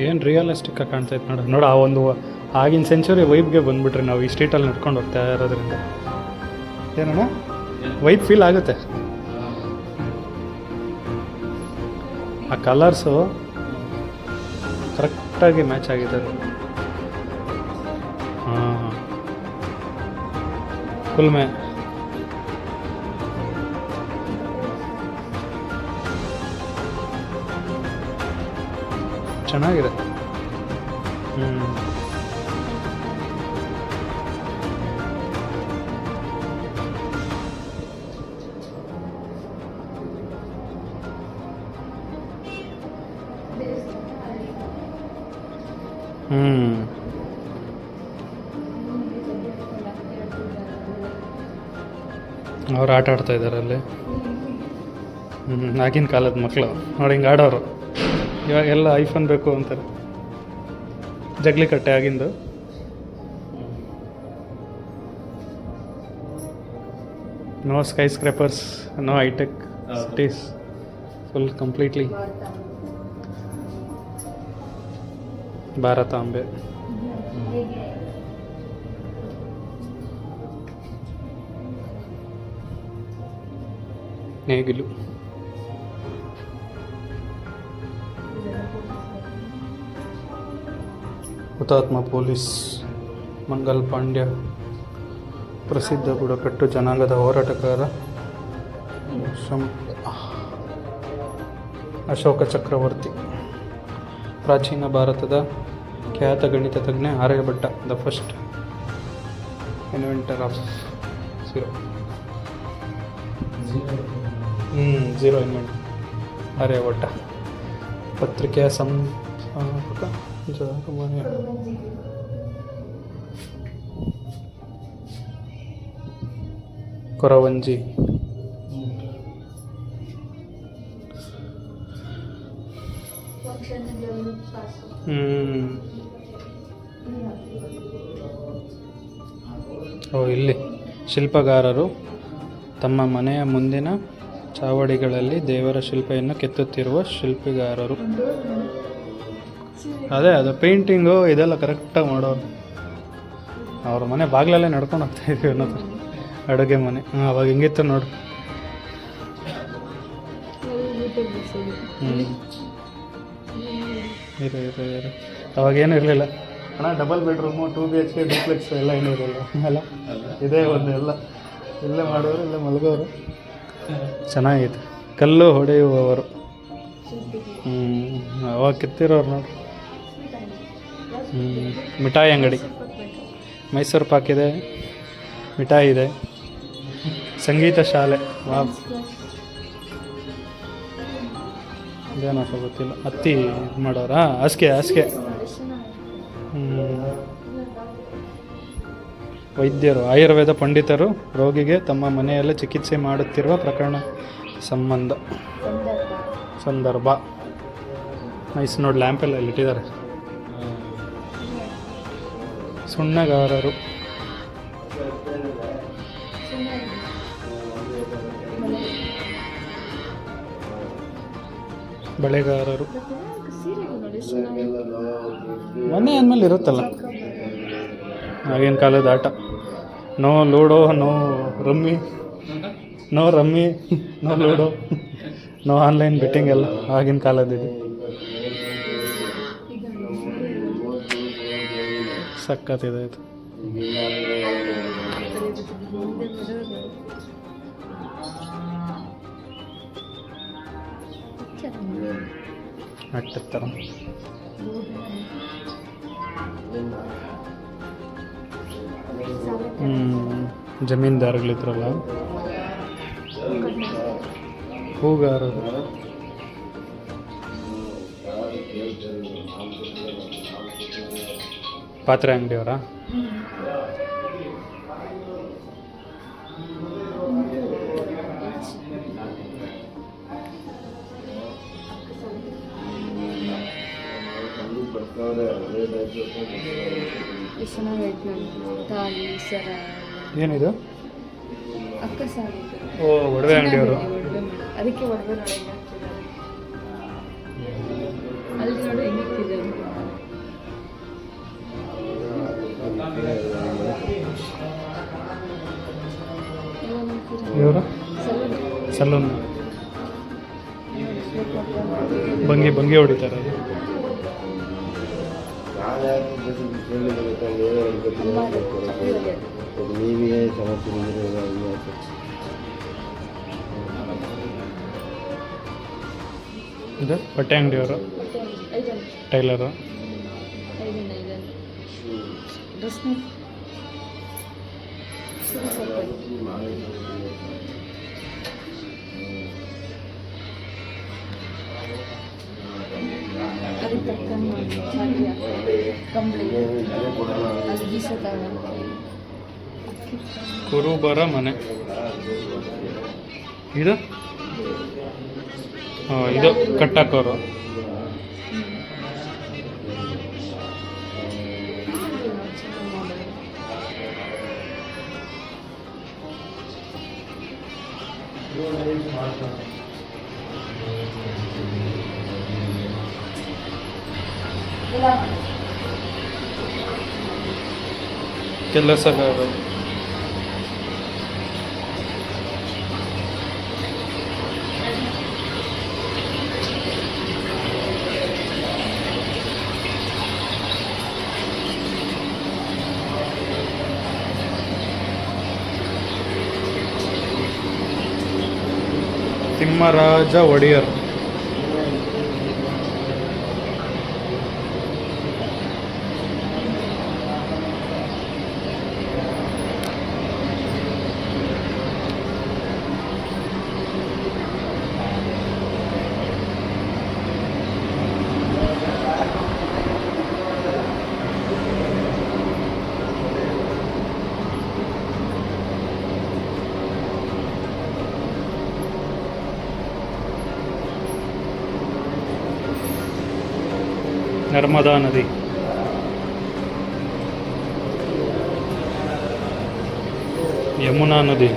ಏನು ರಿಯಲಿಸ್ಟಿಕ್ಕಾಗಿ ಕಾಣ್ತೈತೆ ನೋಡು ಆ ಒಂದು ಆಗಿನ ಸೆಂಚುರಿ ವೈಬ್ಗೆ ಬಂದುಬಿಟ್ರಿ ನಾವು ಈ ಸ್ಟ್ರೀಟಲ್ಲಿ ನಡ್ಕೊಂಡು ಹೋಗ್ತಾ ಇರೋದ್ರಿಂದ ಏನಣ್ಣ ವೈಬ್ ಫೀಲ್ ಆಗುತ್ತೆ. ಆ ಕಲರ್ಸು ಕರೆಕ್ಟಾಗಿ ಮ್ಯಾಚ್ ಆಗಿದೆ. ಹಾಂ ಕುಲ್ಮೆ ಚೆನ್ನಾಗಿದೆ. ಅವ್ರು ಆಟ ಆಡ್ತಾ ಇದ್ದಾರೆ ಅಲ್ಲಿ. ಆಗಿನ ಕಾಲದ ಮಕ್ಕಳು ನೋಡಿ ಹಿಂಗೆ ಆಡೋರು. ಇವಾಗೆಲ್ಲ ಐಫೋನ್ ಬೇಕು ಅಂತಾರೆ. ಜಗ್ಲಿ ಕಟ್ಟೆ ಆಗಿಂದು. No skyscrapers, no hi tech cities, full completely ಭಾರತಾಂಬೆ. ನೇಗಿಲು ಹುತಾತ್ಮ ಪೊಲೀಸ್ ಮಂಗಲ್ ಪಾಂಡ್ಯ, ಪ್ರಸಿದ್ಧ ಬುಡಕಟ್ಟು ಜನಾಂಗದ ಹೋರಾಟಗಾರ. ಅಶೋಕ ಚಕ್ರವರ್ತಿ, ಪ್ರಾಚೀನ ಭಾರತದ ಖ್ಯಾತ ಗಣಿತ ತಜ್ಞ Aryabhata, the first inventor of zero invent Aryabhata. ಪತ್ರಿಕೆಯ ಸಂಸ್ಥಾಪಕ ಕೊರವಂಜಿ. ಇಲ್ಲಿ ಶಿಲ್ಪಗಾರರು ತಮ್ಮ ಮನೆಯ ಮುಂದಿನ ಚಾವಡಿಗಳಲ್ಲಿ ದೇವರ ಶಿಲ್ಪೆಯನ್ನು ಕೆತ್ತುತ್ತಿರುವ ಶಿಲ್ಪಿಗಾರರು. ಅದೇ ಅದು ಪೇಂಟಿಂಗು ಇದೆಲ್ಲ ಕರೆಕ್ಟಾಗಿ ಮಾಡೋರು. ಅವ್ರ ಮನೆ ಬಾಗಿಲಲ್ಲೇ ನಡ್ಕೊಂಡು ಹೋಗ್ತಾ ಇದ್ವಿ ಅನ್ನೋದು. ಅಡುಗೆ ಮನೆ ಅವಾಗ ಹೆಂಗಿತ್ತು ನೋಡು. ಇರು ಅವಾಗೇನು ಇರಲಿಲ್ಲ ಅಣ್ಣ. ಡಬಲ್ ಬೆಡ್ರೂಮು, 2 BHK, ಡೂಪ್ಲೆಕ್ಸ್ ಎಲ್ಲ ಏನೂ ಇರಲಿಲ್ಲ ಅಲ್ಲ. ಇದೇ ಒಂದು ಎಲ್ಲ ಇಲ್ಲೇ ಮಾಡೋರು, ಇಲ್ಲೇ ಮಲಗೋರು. ಚೆನ್ನಾಗಿತ್ತು. ಕಲ್ಲು ಹೊಡೆಯುವವರು ಅವಾಗ ಕೆತ್ತಿರೋರು ನೋಡಿ. ಮಿಠಾಯಿ ಅಂಗಡಿ, ಮೈಸೂರು ಪಾಕ್ ಇದೆ, ಮಿಠಾಯಿ ಇದೆ, ಸಂಗೀತ ಶಾಲೆ. ಇದೇನಪ್ಪ ಗೊತ್ತಿಲ್ಲ. ಹತ್ತಿ ಮಾಡೋರಾ? ಹಾಸಿಗೆ. ವೈದ್ಯರು, ಆಯುರ್ವೇದ ಪಂಡಿತರು ರೋಗಿಗೆ ತಮ್ಮ ಮನೆಯಲ್ಲೇ ಚಿಕಿತ್ಸೆ ಮಾಡುತ್ತಿರುವ ಪ್ರಕರಣ ಸಂದರ್ಭ. ನೈಸ್ ನೋಡಿ, ಲ್ಯಾಂಪೆಲ್ಲ ಇಲ್ಲಿ ಇಟ್ಟಿದ್ದಾರೆ. ಸುಣ್ಣಗಾರರು, ಬಳೆಗಾರರು. ಮನೆ ಅಂದಮೇಲೆ ಇರುತ್ತಲ್ಲ ಆಗಿನ ಕಾಲದ ಆಟ. No ludo, no rummy, no ludo, no online betting ಎಲ್ಲ ಆಗಿನ ಕಾಲದಿದೆ. ಸಕ್ಕತ್ತಿದೆ ಇದು. ಅಟ್ಟತ್ತರ ಜಮೀನ್ದಾರಗಳಿದ್ರಲ್ಲ, ಹೂಗಾರರು. ಪಾತ್ರೆ ಅಂಗಡಿಯವರಾ? ಏನಿದು? ಓ, ಒಡವೆ ಅಂಗಡಿಯವರು. ಅದಕ್ಕೆ ಒಡವೆ ನೋಡಿ ಅಲ್ಲಿ ನೋಡಿ ಹೆಂಗಿಟ್ಟಿದ್ದಾರೆ. ಇವರು ಸಲೂನ್ ಭಂಗಿ ಹೊಡಿತಾರೆ ಅದು. ಇದು ಬಟ್ಟೆ ಅಂಗಡಿಯವರು, ಟೈಲರು. ಕುರುಬರ ಮನೆ ಇದು. ಇದು ಕಟ್ಟಾಕೋರು. ಕೆಲಸಗಾರರು. ತಿಮ್ಮರಾಜ ಒಡೆಯರ್. ನರ್ಮದಾ ನದಿ. ಯಮುನಾ ನದಿ.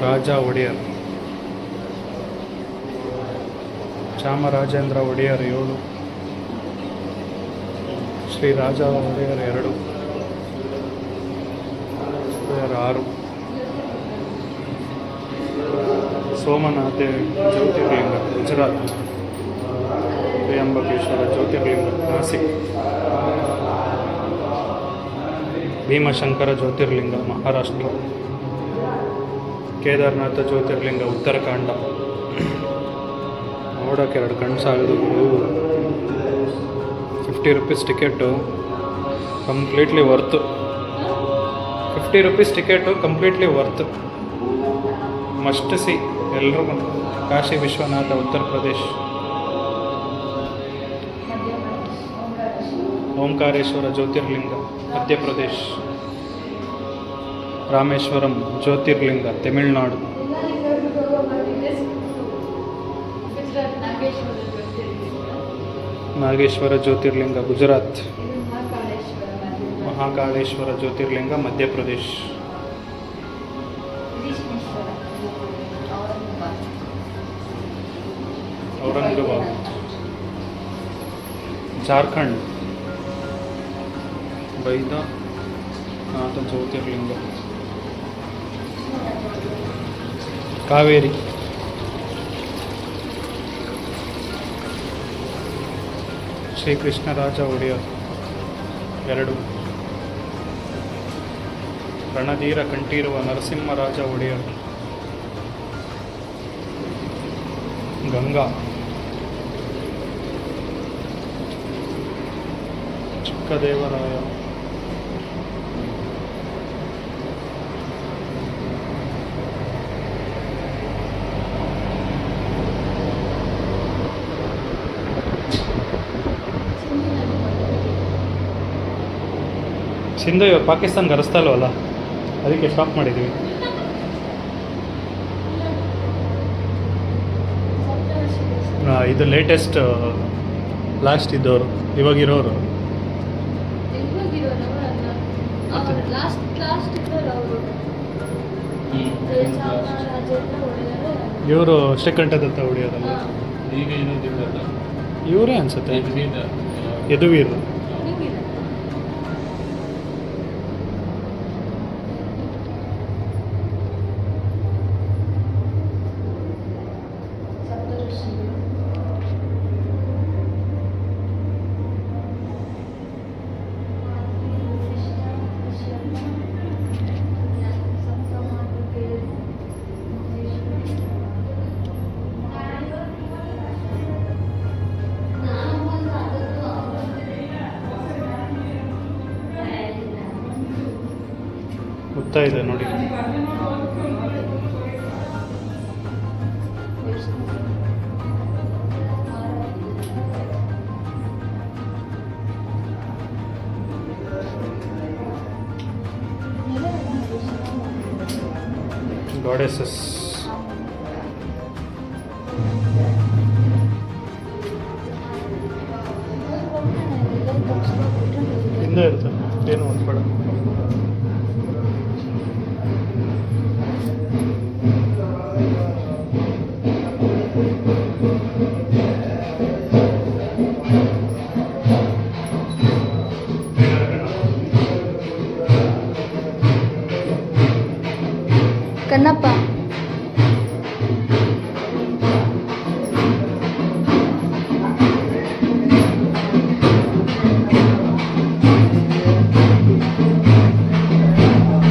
ರಾಜ ಒಡೆಯರ್. ಚಾಮರಾಜೇಂದ್ರ ಒಡೆಯರ್ 7, ಶ್ರೀ ರಾಜ ಒಡೆಯರ್ 2, 6. ಸೋಮನಾಥ ಜ್ಯೋತಿರ್ಲಿಂಗ ಗುಜರಾತ್. ತ್ರ್ಯಂಬಕೇಶ್ವರ ಜ್ಯೋತಿರ್ಲಿಂಗ ನಾಸಿಕ್. ಭೀಮಶಂಕರ ಜ್ಯೋತಿರ್ಲಿಂಗ ಮಹಾರಾಷ್ಟ್ರ. ಕೇದಾರನಾಥ ಜ್ಯೋತಿರ್ಲಿಂಗ ಉತ್ತರಾಖಂಡ. ನೋಡೋಕೆ 2 ಕಣ್ಣು ಸಾಲದು. 50 ರೂಪೀಸ್ ಟಿಕೆಟು, ಕಂಪ್ಲೀಟ್ಲಿ ವರ್ತು. 50 ರೂಪೀಸ್ ಟಿಕೆಟು ಕಂಪ್ಲೀಟ್ಲಿ ವರ್ತು. ಮಸ್ಟ್ ಸಿ ಎಲ್ಲರೂ. ಕಾಶಿ ವಿಶ್ವನಾಥ ಉತ್ತರ ಪ್ರದೇಶ್. ಓಂಕಾರೇಶ್ವರ ಜ್ಯೋತಿರ್ಲಿಂಗ ಮಧ್ಯಪ್ರದೇಶ್. ರಾಮೇಶ್ವರಂ ಜ್ಯೋತಿರ್ಲಿಂಗ ತಮಿಳುನಾಡು. ನಾಗೇಶ್ವರ ಜ್ಯೋತಿರ್ಲಿಂಗ ಗುಜರಾತ್. ಮಹಾಕಾಳೇಶ್ವರ ಜ್ಯೋತಿರ್ಲಿಂಗ ಮಧ್ಯಪ್ರದೇಶ್. ಔರಂಗಾಬಾದ್ ಜಾರ್ಖಂಡ್. ಬೈದ್ಯನಾಥ ಜ್ಯೋತಿರ್ಲಿಂಗ. ಕಾವೇರಿ. ಶ್ರೀಕೃಷ್ಣರಾಜ ಒಡೆಯರ್ 2. ರಣಧೀರ ಕಂಠೀರವ ನರಸಿಂಹರಾಜ ಒಡೆಯರ್. ಗಂಗಾ. ಚಿಕ್ಕದೇವರಾಯ. ಸಿಂಧು ಇವಾಗ ಪಾಕಿಸ್ತಾನ್ಗೆ ಹರಿಸ್ತಾ ಇಲ್ವಲ್ಲ, ಅದಕ್ಕೆ ಸ್ಟಾಪ್ ಮಾಡಿದ್ವಿ. ಇದು ಲೇಟೆಸ್ಟ್ ಲಾಸ್ಟ್ ಇದ್ದವರು, ಇವಾಗಿರೋರು. ಇವರು ಶ್ರೀಕಂಠದತ್ತ ಹೊಡೆಯೋದಲ್ಲ, ಈಗ ಇನ್ನೊಂದು ಇವರೇ ಅನ್ಸುತ್ತೆ. ಯದುವೀರ್. ಉದ್ದ ಇದೆ ನೋಡಿ. ಗಾಡೆಸಸ್ ಹಿಂದೆ ಇರ್ತದೆ, ಏನು ಒಂದ್ಬೇಡ. ಕಣ್ಣಪ್ಪ